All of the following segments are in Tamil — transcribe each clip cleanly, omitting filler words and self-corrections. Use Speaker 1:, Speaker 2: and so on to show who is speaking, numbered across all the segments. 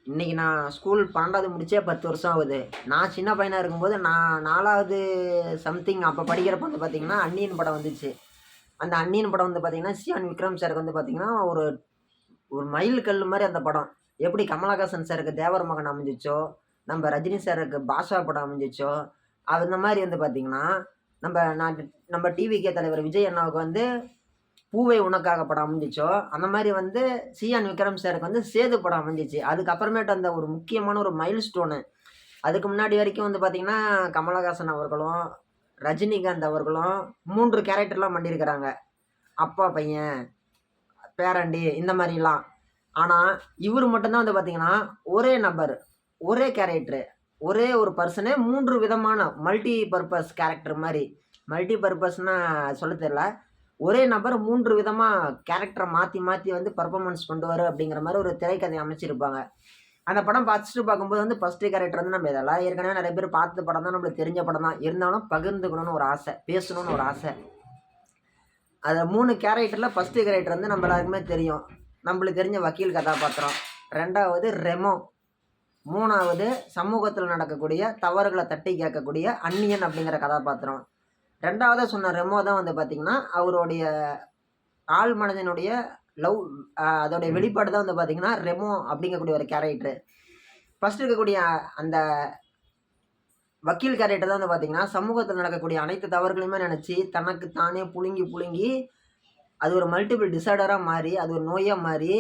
Speaker 1: இன்னைக்கு நான் ஸ்கூல் 12வது முடிச்சே 10 வருஷம் ஆகுது. நான் சின்ன பையனா இருக்கும்போது நான் 4வது சம்திங் அப்போ படிக்கிறப்ப வந்து பார்த்தீங்கன்னா, அந்நியன் படம் வந்துச்சு. அந்த அந்நியன் படம் வந்து பார்த்தீங்கன்னா, சியான் விக்ரம் சாருக்கு வந்து பார்த்தீங்கன்னா, ஒரு ஒரு மைல் கல்லு மாரி அந்த படம். எப்படி கமலஹாசன் சாருக்கு தேவர் மகன் அமைஞ்சுச்சோ, நம்ம ரஜினி சாருக்கு பாஷா படம் அமைஞ்சுச்சோ, அந்த மாரி வந்து பார்த்தீங்கன்னா, நம்ப நான் நம்ம டிவிகே தலைவர் விஜய் அண்ணாவுக்கு வந்து பூவே உனக்காக படம் அமைஞ்சுச்சோ, அந்த மாரி வந்து சியான் விக்ரம் சாருக்கு வந்து சேது படம் அமைஞ்சிச்சு. அதுக்கப்புறமேட்டு அந்த ஒரு முக்கியமான ஒரு மைல் ஸ்டோனு. அதுக்கு முன்னாடி வரைக்கும் வந்து பார்த்தீங்கன்னா, கமலஹாசன் அவர்களும், ரஜினிகாந்த் அவர்களும் 3 கேரக்டர்லாம் பண்ணியிருக்கிறாங்க. அப்பா பையன், பேரன்டி இந்த மாரிலாம். ஆனா, இவரு மட்டும் தான் வந்து பார்த்தீங்கன்னா, ஒரே நபர், ஒரே கேரக்டரு, ஒரே ஒரு பர்சனே 3 விதமான மல்டி பர்ப்பஸ் கேரக்டர் மாரி. மல்டி பர்ப்பஸ்ன்னா சொல்ல தெரியல. ஒரே நபர் 3 விதமா கேரக்டர மாத்தி, மாத்தி வந்து பெர்ஃபார்மன்ஸ் பண்ணுவாரு அப்படிங்கிற மாரி ஒரு திரைக்கதை அமைச்சிருப்பாங்க. அந்த படம் ஃபர்ஸ்ட்டு பார்க்கும்போது வந்து ஃபர்ஸ்ட்டு கேரக்டர் வந்து நம்ம இதெல்லாம் ஏற்கனவே நெறைய பேர் பார்த்த படம் தான், நம்மளுக்கு தெரிஞ்ச படம் தான். இருந்தாலும் பகிர்ந்துக்கணும்னு ஒரு ஆசை, பேசணும்னு ஒரு ஆசை. அந்த 3 கேரக்டர்ல ஃபர்ஸ்ட்டு கேரக்டர் வந்து நம்ம எல்லாருக்குமே தெரியும். நம்மளுக்கு தெரிஞ்ச வக்கீல் கதாபாத்திரம். 2வது ரெமோ. 3வது சமூகத்தில நடக்கக்கூடிய தவறுகள தட்டி கேட்கக்கூடிய அந்நியன் அப்படிங்கிற கதாபாத்திரம். 2வதா சொன்ன ரெமோ தான் வந்து பார்த்தீங்கன்னா, அவருடைய ஆழ் மனதினுடைய லவ் அதோடைய வெளிப்பாடு தான் வந்து பார்த்தீங்கன்னா, ரெமோ அப்படிங்கக்கூடிய ஒரு கேரக்டரு. ஃபர்ஸ்ட் இருக்கக்கூடிய அந்த வக்கீல் கேரக்டர் தான் வந்து பார்த்தீங்கன்னா, சமூகத்தில நடக்கக்கூடிய அனைத்து தவறுகளையுமே நெனச்சு, தனக்கு தானே புழுங்கி, புழுங்கி அது ஒரு மல்டிபிள் டிஸார்டரா மாறி, அது ஒரு நோயா மாறி,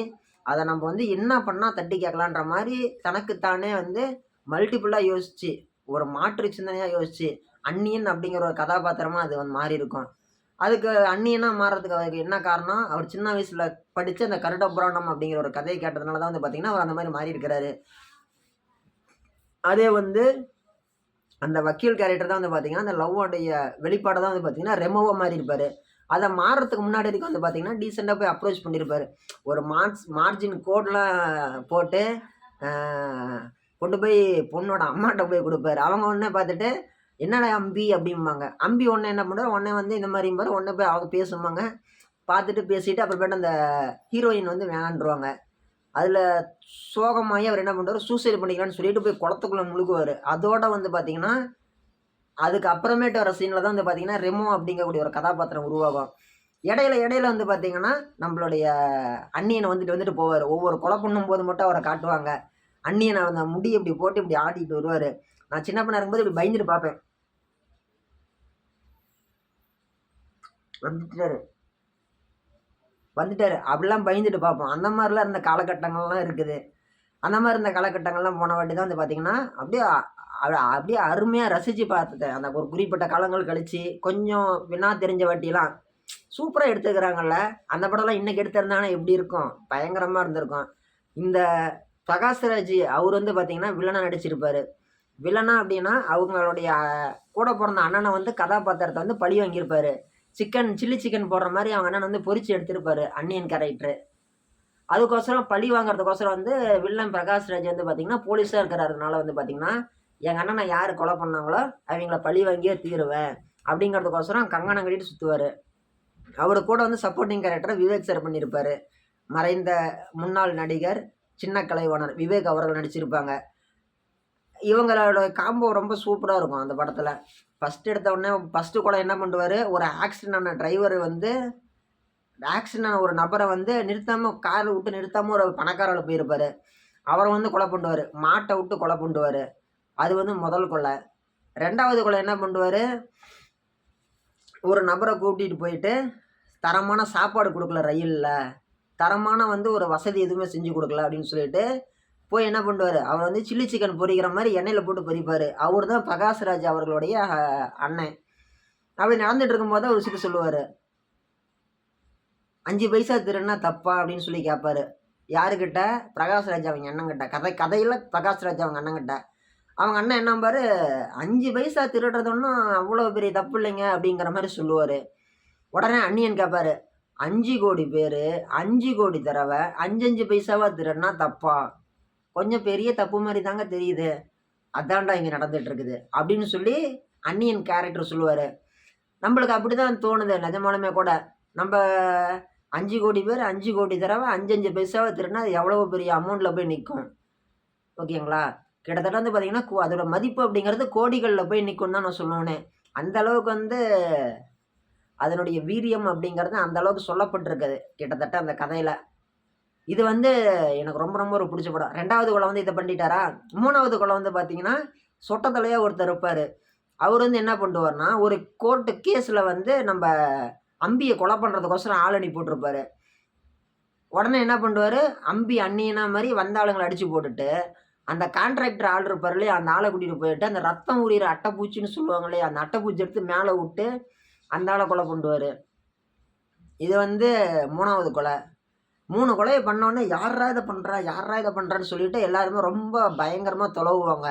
Speaker 1: அத நம்ம வந்து என்ன பண்ணா தட்டி கேட்கலான்ற மாரி, தனக்கு தானே வந்து மல்டிபிளா யோசிச்சு, ஒரு மாற்று சிந்தனையா யோசிச்சு, அந்நியன் அப்படிங்கிற ஒரு கதாபாத்திரமா அது வந்து மாறியிருக்கும். அதுக்கு அந்நியனா மாறுறதுக்கு அதுக்கு என்ன காரணம்? அவர் சின்ன வயசுல படிச்ச அந்த கருட புராணம் அப்படிங்கிற ஒரு கதைய கேட்டதுனால தான் வந்து பார்த்தீங்கன்னா, அவர் அந்த மாரி மாறியிருக்கிறாரு. அதே வந்து அந்த வக்கீல் கேரக்டர் தான் வந்து பார்த்தீங்கன்னா, அந்த லவ்வோடைய வெளிப்பாட தான் வந்து பார்த்தீங்கன்னா, ரெமோவா மாறியிருப்பாரு. அத மாறுறதுக்கு முன்னாடி வரைக்கும் வந்து பார்த்தீங்கன்னா, டீசென்ட்டா போய் அப்ரோச் பண்ணியிருப்பாரு. ஒரு மார்ஜின் கோட்லாம் போட்டு, அ கொண்டு போய் பொண்ணோட அம்மாட்ட போய் குடுப்பாரு. அவங்க உடனே பார்த்துட்டு, "என்னடா அம்பி?" அப்படிம்பாங்க. அம்பி உடனே என்ன பண்ணுவாரு, உடனே வந்து இந்த மாரிம்பாரு. உடனே போய் அவங்க பேசும்பாங்க. பார்த்துட்டு பேசிட்டு அப்புறமேட்டு அந்த ஹீரோயின் வந்து வேணான்ருவாங்க. அதுல சோகமாயி அவர் என்ன பண்ணுவாரு, சூசைட் பண்ணிக்கலான்னு சொல்லிட்டு போய் குளத்துக்குள்ள முழுகுவாரு. அதோட வந்து பார்த்தீங்கன்னா, அதுக்கு அப்புறமேட்டு வர சீன்ல தான் வந்து பார்த்தீங்கன்னா, ரெமோ அப்படிங்கக்கூடிய ஒரு கதாபாத்திரம் உருவாகும். இடையில இடையில வந்து பார்த்தீங்கன்னா, நம்மளுடைய அந்நியன் வந்துட்டு வந்துட்டு போவாரு. ஒவ்வொரு கொலை பண்ணும்போது மட்டும் அவர காட்டுவாங்க. அந்நியன் அந்த முடிய இப்படி போட்டு இப்படி ஆட்டிட்டு வருவாரு. நான் சின்ன பையனா இருக்கும்போது இப்படி பயந்துட்டு பார்ப்பேன். வந்துட்டாரு, வந்துட்டாரு அப்படிலாம் பயந்துட்டு பார்ப்போம். அந்த மாரிலாம் இருந்த காலகட்டங்கள்லாம் இருக்குது. அந்த மாரி இருந்த காலகட்டங்கள்லாம் போன வாட்டி தான் வந்து பார்த்தீங்கன்னா, அப்படியே அருமையா ரசிச்சு பார்த்துட்டேன். அந்த ஒரு குறிப்பிட்ட காலங்கள் கழிச்சு, கொஞ்சம் வினா தெரிஞ்ச வாட்டிலாம் சூப்பரா எடுத்துருக்கிறாங்கல்ல. அந்த படம்லாம் இன்னைக்கு எடுத்திருந்தாங்கன்னா எப்படி இருக்கும்? பயங்கரமா இருந்திருக்கும். இந்த பிரகாஷ்ராஜ் அவரு வந்து பார்த்தீங்கன்னா, வில்லனா நடிச்சிருப்பாரு. வில்லனா அப்படின்னா, அவங்களுடைய கூட பொறந்த அண்ணன வந்து கதாபாத்திரத்த வந்து பழி வாங்கியிருப்பாரு. சில்லி சிக்கன் போடுற மாரி அவங்க அண்ணன வந்து பொரிச்சு எடுத்திருப்பாரு, அந்நியன் கேரக்டரு. அதுக்கோசரம் பழி வாங்குறதுக்கோசரம் வந்து வில்லன் பிரகாஷ்ராஜ் வந்து பார்த்தீங்கன்னா, போலீஸா இருக்கிறதுனால வந்து பார்த்தீங்கன்னா, எங்க அண்ணன யாரு கொலை பண்ணாங்களோ, அவைங்கள பழி வாங்கியே தீருவேன். அப்படிங்கிறதுக்கோசரம் கங்கணம் கட்டிட்டு சுத்துவாரு. அவரு கூட வந்து சப்போர்ட்டிங் கேரக்டர விவேக் சார் பண்ணியிருப்பாரு. மறைந்த முன்னாள் நடிகர், சின்ன கலைவாணர் விவேக் அவர்கள் நடிச்சிருப்பாங்க. இவங்களோட காம்போ ரொம்ப சூப்பரா இருக்கும் அந்த படத்துல. ஃபர்ஸ்ட் எடுத்த உடனே ஃபர்ஸ்ட் கொலை என்ன பண்ணுவாரு, ஒரு ஆக்சிடென்ட் ஆன டிரைவர் வந்து ஆக்சிடென்ட் ஆன ஒரு நபர வந்து நிறுத்தாம கார விட்டு நிறுத்தாம ஒரு பணக்கார ஆளு போயிருப்பாரு. அவர வந்து கொலை பண்ணுவாரு. மாட்ட விட்டு கொலை பண்ணுவாரு. அது வந்து முதல் கொலை. 2வது கொலை என்ன பண்ணுவாரு, ஒரு நபர கூட்டிட்டு போயிட்டு, தரமான சாப்பாடு குடுக்கல ரயில்ல. தரமான வந்து ஒரு வசதி எதுவுமே செஞ்சு குடுக்கல அப்படின்னு சொல்லிட்டு, போய் என்ன பண்ணுவாரு, அவர் வந்து சில்லி சிக்கன் பொரிக்கிற மாரி எண்ணெயில போட்டு பொரிப்பாரு. அவரு தான் பிரகாஷ்ராஜ் அவர்களுடைய அண்ணன். அப்படி நடந்துட்டு இருக்கும்போது ஒரு விஷயத்த சொல்லுவாரு. 5 பைசா திருடுனா தப்பா? அப்படின்னு சொல்லி கேட்பாரு. யாருகிட்ட? பிரகாஷ்ராஜ் அவங்க அண்ணங்கிட்ட. கதையில பிரகாஷ்ராஜ் அவங்க அண்ணங்கிட்ட. அவங்க அண்ணன் என்னம்பாரு, 5 பைசா திருடுறது ஒண்ணும் அவ்வளோ பெரிய தப்பு இல்லைங்க அப்படிங்கிற மாரி சொல்லுவாரு. உடனே அந்நியன் கேட்பாரு, 5,00,00,000 பேரு 5,00,00,000 தடவ 5 பைசாவா திருடுனா தப்பா? கொஞ்சம் பெரிய தப்பு மாரி தாங்க தெரியுது. அதான்டா இங்க நடந்துட்டு இருக்குது. அப்படின்னு சொல்லி அந்நியன் கேரக்டர் சொல்லுவாரு. நம்மளுக்கு அப்படிதான் தோணுது நிஜமாலுமே கூட. நம்ப 5,00,00,000 பேர் 5,00,00,000 தடவ 5 பைசாவ திருடுனா அது எவ்வளவு பெரிய அமௌண்ட்ல போய் நிக்கும். ஓகேங்களா? கிட்டத்தட்ட வந்து பார்த்தீங்கன்னா, அதோட மதிப்பு அப்படிங்கிறது கோடிகள்ல போய் நிக்கும்னு தான் நான் சொல்லுவேனே. அந்த அளவுக்கு வந்து அதனுடைய வீரியம் அப்படிங்கிறது அந்த அளவுக்கு சொல்லப்பட்டிருக்குது, கிட்டத்தட்ட அந்த கதையில. இது வந்து எனக்கு ரொம்ப ரொம்ப ஒரு புடிச்ச படம். 2வது கொலை வந்து இத பண்ணிட்டாரா, 3வது கொலை வந்து பார்த்தீங்கன்னா, சொட்ட தலையா ஒருத்தர் இருப்பாரு. அவரு வந்து என்ன பண்ணுவாருன்னா, ஒரு கோர்ட் கேஸ்ல வந்து நம்ப அம்பிய கொலை பண்றதுக்கோசரம் ஆள் அனுப்பி விட்டுருப்பாரு. உடனே என்ன பண்ணுவாரு, அம்பி அந்நியனா மாரி வந்த ஆளுங்கள அடிச்சு போட்டுட்டு, அந்த கான்ட்ராக்டர் ஆள் இருப்பாரு இல்லையா, அந்த ஆள கூட்டிட்டு போயிட்டு, அந்த ரத்தம் உரியிற அட்டைப்பூச்சின்னு சொல்லுவாங்க இல்லையா, அந்த அட்டைப்பூச்சி எடுத்து மேல வுட்டு, அந்த ஆள கொலை பண்ணுவாரு. இது வந்து 3வது கொலை. 3 கொலைய பண்ணோனே, யார்றா இத பண்றா? யார்றா இத பண்றான்னு சொல்லிட்டு எல்லாருமே ரொம்ப பயங்கரமா தொலவுவாங்க.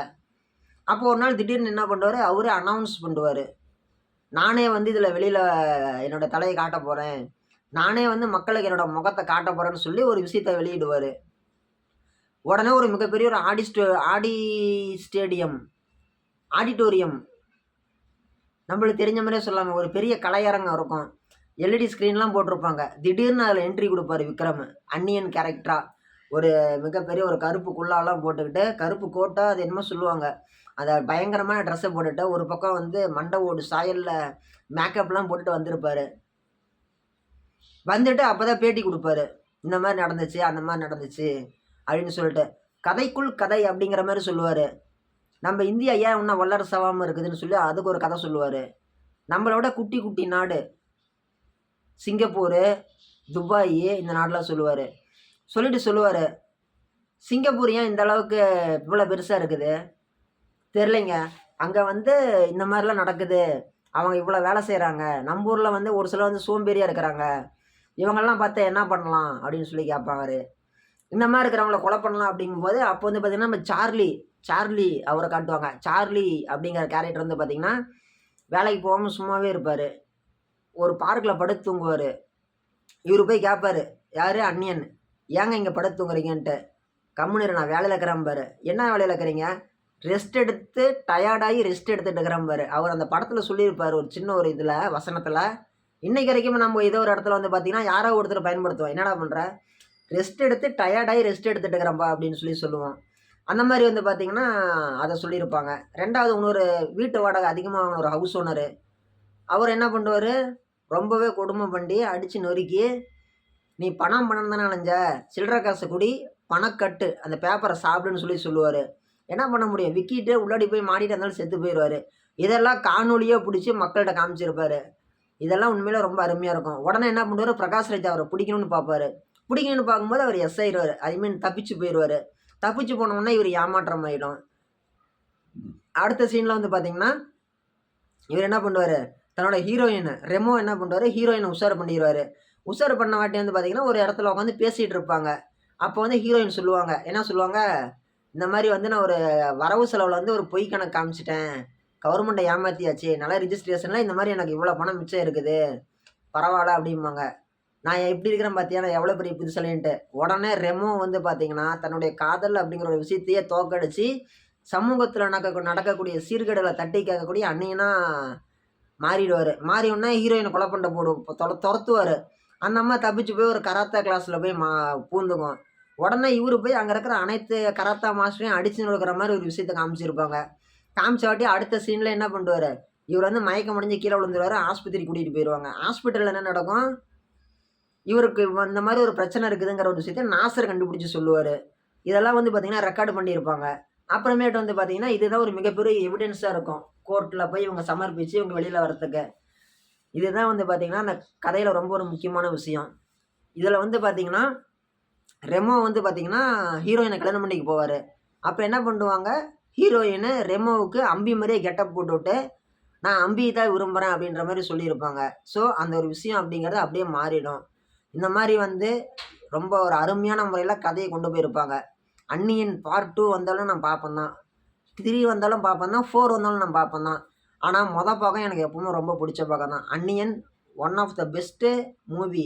Speaker 1: அப்போ ஒரு நாள் திடீர்னு என்ன பண்ணுவாரு, அவரே அனவுன்ஸ் பண்ணுவாரு. நானே வந்து இதுல வெளியில என்னோட தலைய காட்டப் போறேன். நானே வந்து மக்களுக்கு என்னோட முகத்த காட்டப் போறேன்னு சொல்லி ஒரு விஷயத்த வெளியிடுவாரு. உடனே ஒரு மிகப்பெரிய ஒரு ஸ்டேடியம், ஆடிட்டோரியம் நம்மளுக்கு தெரிஞ்ச மாரியே சொல்லாம ஒரு பெரிய கலையரங்கம் இருக்கும். எல்இடி ஸ்க்ரீன்லாம் போட்டிருப்பாங்க. திடீர்னு அதில என்ட்ரி குடுப்பாரு விக்ரம். அந்நியன் கேரக்டரா. ஒரு மிகப்பெரிய ஒரு கருப்பு குல்லாலாம் போட்டுக்கிட்டு, கருப்பு கோட்டா அது என்னமோ சொல்லுவாங்க. அத பயங்கரமான ட்ரெஸ்ஸ போட்டுட்டு, ஒரு பக்கம் வந்து மண்ட ஓடு சாயல்ல மேக்கப்லாம் போட்டுட்டு வந்திருப்பாரு. வந்துட்டு அப்பதான் பேட்டி குடுப்பாரு. இந்த மாரி நடந்துச்சு, அந்த மாரி நடந்துச்சு அப்படின்னு சொல்லிட்டு. கதைக்குள் கதை அப்படிங்கிற மாரி சொல்லுவாரு. நம்ம இந்தியா ஏன் இன்னும் வல்லரசாவாம இருக்குதுன்னு சொல்லி அதுக்கு ஒரு கதை சொல்லுவாரு. நம்மளோட குட்டி குட்டி நாடு சிங்கப்பூரு, துபாயி இந்த நாடுலாம் சொல்லுவாரு. சொல்லிட்டு சொல்லுவாரு, "சிங்கப்பூர் ஏன் இந்த அளவுக்கு இவ்வளோ பெருசா இருக்குது? தெரியலைங்க. அங்க வந்து இந்த மாரிலாம் நடக்குது. அவங்க இவ்வளோ வேலை செய்றாங்க. நம்ப ஊர்ல வந்து ஒரு சிலர் வந்து சோம்பேறியா இருக்கிறாங்க. இவங்கலாம் பார்த்தா என்ன பண்ணலாம்?" அப்படின்னு சொல்லி கேட்பாரு. இந்த மாரி இருக்கிறவங்கள கொலை பண்ணலாம் அப்படிங்கும்போது, அப்போ வந்து பார்த்தீங்கன்னா, நம்ம சார்லி சார்லி அவர காட்டுவாங்க. சார்லி அப்படிங்கிற கேரக்டர் வந்து பார்த்தீங்கன்னா, வேலைக்கு போகாம சும்மாவே இருப்பாரு. ஒரு பார்க்ல படுத்து தூங்குவாரு. இவரு போய் கேட்பாரு. யாரு? அந்நியன். "ஏங்க இங்க படுத்து தூங்குறீங்கன்ட்டு?" "கம்முனு இரு நான் வேலையில இருக்கிறேன்பாரு." "என்ன வேலையில இருக்கிறீங்க?" "ரெஸ்ட் எடுத்து டயர்டாயி ரெஸ்ட் எடுத்துட்டு இருக்கிறேன்பாரு." அவர் அந்த படத்துல சொல்லியிருப்பாரு ஒரு சின்ன ஒரு இதுல, வசனத்துல. இன்னைக்கு வரைக்கும் நம்ம ஏதோ ஒரு இடத்துல வந்து பார்த்தீங்கன்னா, யாரோ ஒருத்தர் பயன்படுத்துவோம். "என்னடா பண்ற?" "ரெஸ்ட் எடுத்து டயர்டாயி ரெஸ்ட் எடுத்துட்டு இருக்கிறேன்ப்பா" அப்படின்னு சொல்லி சொல்லுவோம். அந்த மாரி வந்து பார்த்தீங்கன்னா, அத சொல்லியிருப்பாங்க. 2வது இன்னொரு வீட்டு வாடகை அதிகமா வாங்குன ஒரு ஹவுஸ் ஓனரு. அவரு என்ன பண்ணுவாரு, ரொம்பவே கொடும பண்ணி, அடிச்சு நொறுக்கி, "நீ பணம் பணம் தானே அலைஞ்ச, சில்லற காச குடி, பணக்கட்டு, அந்த பேப்பர சாப்பிடுன்னு" சொல்லி சொல்லுவாரு. என்ன பண்ண முடியும்? விக்கிட்டு உள்ளாடி போய் மாட்டிட்டு இருந்தாலும் செத்து போயிருவாரு. இதெல்லாம் காணொளியா புடிச்சு மக்கள்ட்ட காமிச்சிருப்பாரு. இதெல்லாம் உண்மையிலே ரொம்ப அருமையா இருக்கும். உடனே என்ன பண்ணுவாரு, பிரகாஷ்ராஜ் அவர புடிக்கணும்னு பார்ப்பாரு. புடிக்கணும்னு பார்க்கும்போது அவரு எஸ் ஆயிருவாரு. ஐ மீன் தப்பிச்சு போயிருவாரு. தப்பிச்சு போன உடனே இவரு ஏமாற்றம் ஆயிடும். அடுத்த சீன்ல வந்து பார்த்தீங்கன்னா, இவரு என்ன பண்ணுவாரு, தன்னோட ஹீரோயின் ரெமோ என்ன பண்ணுவாரு, ஹீரோயின உஷார் பண்ணிருவாரு. உஷார் பண்ண வாட்டி வந்து பார்த்தீங்கன்னா, ஒரு இடத்துல உட்காந்து பேசிட்டு இருப்பாங்க. அப்போ வந்து ஹீரோயின் சொல்லுவாங்க. என்ன சொல்லுவாங்க, இந்த மாரி வந்து நான் ஒரு வரவு செலவுல வந்து ஒரு பொய் கணக்கு காமிச்சுட்டேன். கவர்மெண்ட்ட ஏமாத்தியாச்சு. நல்லா ரிஜிஸ்ட்ரேஷன்ல இந்த மாரி எனக்கு இவ்வளோ பணம் மிச்சம் இருக்குது. பரவால்ல அப்டிம்பாங்க. நான் எப்படி இருக்கிறேன் பார்த்தியா? நான் எவ்வளோ பெரிய புத்திசாலின்ட்டு. உடனே ரெமோ வந்து பார்த்தீங்கன்னா, தன்னுடைய காதல் அப்படிங்கிற ஒரு விஷயத்தையே தோற்கடிச்சு, சமூகத்தில நடக்கக்கூடிய சீர்கேடுகள தட்டி கேட்கக்கூடிய அந்நியனா மாறிடுவாரு. மாறினோனே ஹீரோயின கொலை பண்ண தொரத்துவாரு. அந்த அம்மா தப்பிச்சு போய் ஒரு கராத்தே கிளாஸ்ல போய் பூந்துக்கும். உடனே இவரு போய் அங்க இருக்கிற அனைத்து கராத்தா மாஸ்டரையும் அடிச்சு நொறுக்குற மாரி ஒரு விஷயத்த காமிச்சிருப்பாங்க. காமிச்சவாட்டி அடுத்த சீன்ல என்ன பண்ணுவாரு, இவரு வந்து மயக்கம் அடைஞ்சு கீழ விழுந்துருவாரு. ஆஸ்பத்திரிக்கு கூட்டிட்டு போயிருவாங்க. ஹாஸ்பிட்டல்ல என்ன நடக்கும், இவருக்கு இந்த மாரி ஒரு பிரச்சனை இருக்குதுங்கிற ஒரு விஷயத்த நாசர் கண்டுபிடிச்சு சொல்லுவாரு. இதெல்லாம் வந்து பார்த்தீங்கன்னா, ரெக்கார்ட் பண்ணியிருப்பாங்க. அப்புறமேட்டு வந்து பார்த்தீங்கன்னா, இதுதான் ஒரு மிகப்பெரிய எவிடன்ஸா இருக்கும். கோர்ட்ல போய் இவங்க சமர்ப்பிச்சு இவங்க வெளில வரதுக்கு. இதுதான் வந்து பார்த்தீங்கன்னா, அந்த கதையில ரொம்ப ஒரு முக்கியமான விஷயம். இதுல வந்து பார்த்தீங்கன்னா, ரெமோ வந்து பார்த்தீங்கன்னா, ஹீரோயின கல்யாணம் பண்ணிக்க போவாரு. அப்ப என்ன பண்ணுவாங்க, ஹீரோயினு ரெமோவுக்கு அம்பி மாரியே கெட்டப் போட்டுவிட்டு, "நான் அம்பிய தான் விரும்புறேன்" அப்படின்ற மாரி சொல்லியிருப்பாங்க. ஸோ, அந்த ஒரு விஷயம் அப்படிங்கிறது அப்படியே மாறிடும். இந்த மாரி வந்து ரொம்ப ஒரு அருமையான முறையில கதைய கொண்டு போயிருப்பாங்க. அந்நியன் பார்ட் 2 வந்தாலும் நான் பார்ப்பேன் தான். 3 வந்தாலும் பார்ப்பேன் தான். 4 வந்தாலும் நான் பார்ப்பேன் தான். ஆனா, பாகம் எனக்கு எப்பவுமே ரொம்ப புடிச்ச பாகம் தான். Anniyan one of the best movie